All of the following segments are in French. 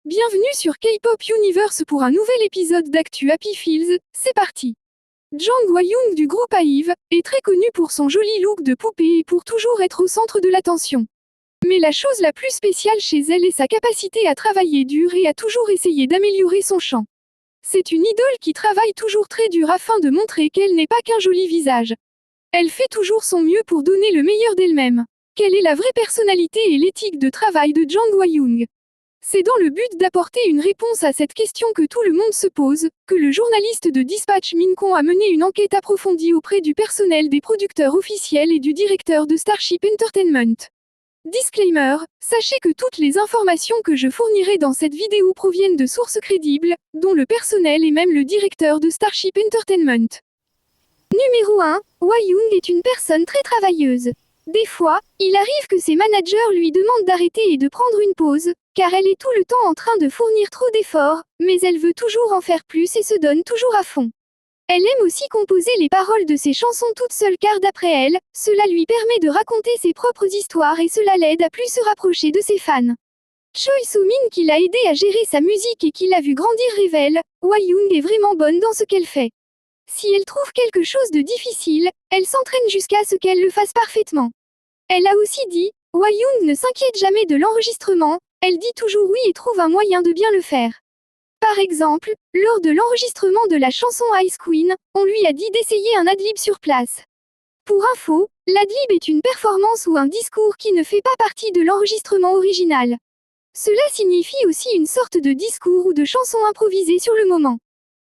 Bienvenue sur K-Pop Universe pour un nouvel épisode d'Actu Happy Feels, c'est parti. Jang Hwa-young du groupe IVE est très connu pour son joli look de poupée et pour toujours être au centre de l'attention. Mais la chose la plus spéciale chez elle est sa capacité à travailler dur et à toujours essayer d'améliorer son chant. C'est une idole qui travaille toujours très dur afin de montrer qu'elle n'est pas qu'un joli visage. Elle fait toujours son mieux pour donner le meilleur d'elle-même. Quelle est la vraie personnalité et l'éthique de travail de Jang Hwa-young? C'est dans le but d'apporter une réponse à cette question que tout le monde se pose, que le journaliste de Dispatch Min Kong a mené une enquête approfondie auprès du personnel des producteurs officiels et du directeur de Starship Entertainment. Disclaimer, sachez que toutes les informations que je fournirai dans cette vidéo proviennent de sources crédibles, dont le personnel et même le directeur de Starship Entertainment. Numéro 1, Hwa-young est une personne très travailleuse. Des fois, il arrive que ses managers lui demandent d'arrêter et de prendre une pause, car elle est tout le temps en train de fournir trop d'efforts, mais elle veut toujours en faire plus et se donne toujours à fond. Elle aime aussi composer les paroles de ses chansons toute seule car d'après elle, cela lui permet de raconter ses propres histoires et cela l'aide à plus se rapprocher de ses fans. Choi So-min qui l'a aidé à gérer sa musique et qui l'a vu grandir révèle, Hwa-young est vraiment bonne dans ce qu'elle fait. Si elle trouve quelque chose de difficile, elle s'entraîne jusqu'à ce qu'elle le fasse parfaitement. Elle a aussi dit, Hwa-young ne s'inquiète jamais de l'enregistrement, elle dit toujours oui et trouve un moyen de bien le faire. Par exemple, lors de l'enregistrement de la chanson Ice Queen, on lui a dit d'essayer un adlib sur place. Pour info, l'adlib est une performance ou un discours qui ne fait pas partie de l'enregistrement original. Cela signifie aussi une sorte de discours ou de chanson improvisée sur le moment.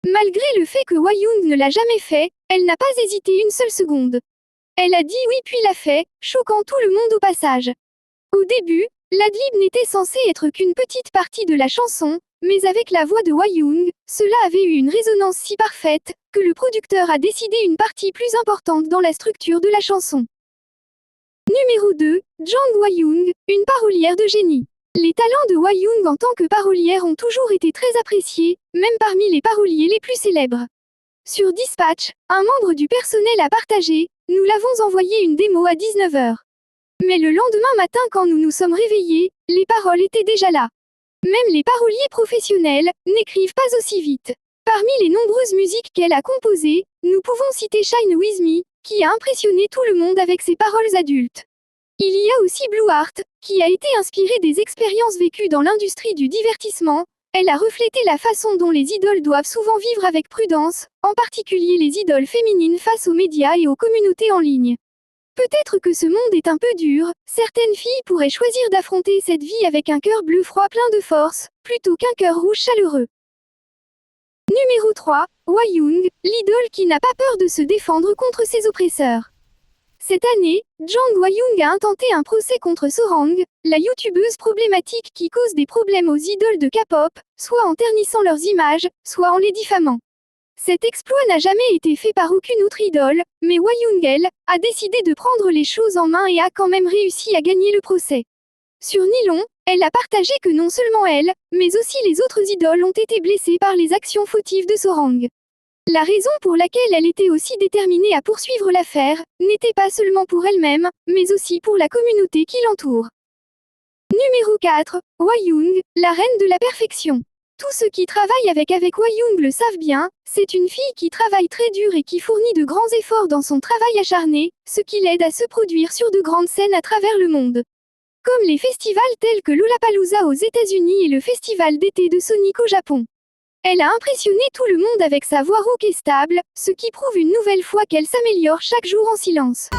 Malgré le fait que Hwa-young ne l'a jamais fait, elle n'a pas hésité une seule seconde. Elle a dit oui puis l'a fait, choquant tout le monde au passage. Au début, l'adlib n'était censé être qu'une petite partie de la chanson, mais avec la voix de Hwa-young, cela avait eu une résonance si parfaite, que le producteur a décidé une partie plus importante dans la structure de la chanson. Numéro 2, Jang Hwa-young, une parolière de génie. Les talents de Hwa-young en tant que parolière ont toujours été très appréciés, même parmi les paroliers les plus célèbres. Sur Dispatch, un membre du personnel a partagé, nous l'avons envoyé une démo à 19h. Mais le lendemain matin quand nous nous sommes réveillés, les paroles étaient déjà là. Même les paroliers professionnels n'écrivent pas aussi vite. Parmi les nombreuses musiques qu'elle a composées, nous pouvons citer Shine With Me, qui a impressionné tout le monde avec ses paroles adultes. Il y a aussi Blue Heart, qui a été inspiré des expériences vécues dans l'industrie du divertissement. Elle a reflété la façon dont les idoles doivent souvent vivre avec prudence, en particulier les idoles féminines face aux médias et aux communautés en ligne. Peut-être que ce monde est un peu dur, certaines filles pourraient choisir d'affronter cette vie avec un cœur bleu froid plein de force, plutôt qu'un cœur rouge chaleureux. Numéro 3, Hwa-young, l'idole qui n'a pas peur de se défendre contre ses oppresseurs. Cette année, Jang Hwa-young a intenté un procès contre Sorang, la youtubeuse problématique qui cause des problèmes aux idoles de K-pop, soit en ternissant leurs images, soit en les diffamant. Cet exploit n'a jamais été fait par aucune autre idole, mais Hwa-young elle, a décidé de prendre les choses en main et a quand même réussi à gagner le procès. Sur Nilon, elle a partagé que non seulement elle, mais aussi les autres idoles ont été blessées par les actions fautives de Sorang. La raison pour laquelle elle était aussi déterminée à poursuivre l'affaire, n'était pas seulement pour elle-même, mais aussi pour la communauté qui l'entoure. Numéro 4, Hwa-young, la reine de la perfection. Tous ceux qui travaillent avec Hwa-young le savent bien, c'est une fille qui travaille très dur et qui fournit de grands efforts dans son travail acharné, ce qui l'aide à se produire sur de grandes scènes à travers le monde. Comme les festivals tels que Lollapalooza aux États-Unis et le festival d'été de Sonic au Japon. Elle a impressionné tout le monde avec sa voix rauque et stable, ce qui prouve une nouvelle fois qu'elle s'améliore chaque jour en silence.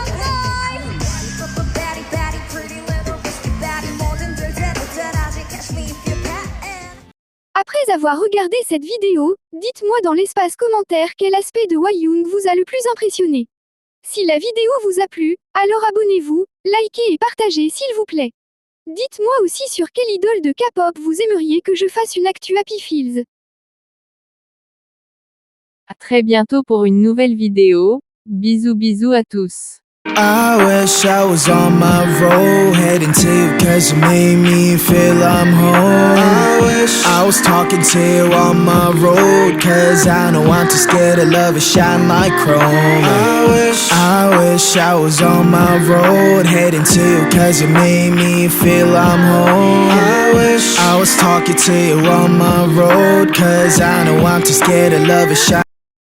Après avoir regardé cette vidéo, dites-moi dans l'espace commentaire quel aspect de Hwa-young vous a le plus impressionné. Si la vidéo vous a plu, alors abonnez-vous, likez et partagez s'il vous plaît. Dites-moi aussi sur quelle idole de K-pop vous aimeriez que je fasse une actu Happy Feels. À très bientôt pour une nouvelle vidéo. Bisous bisous à tous. I wish I was on my road, heading to you cause you made me feel I'm home. I wish I was talking to you on my road, cause I know I'm too scared to love and shine like chrome. I wish I was on my road, heading to you cause you made me feel I'm home. I wish I was talking to you on my road, cause I know I'm too scared to love and shine.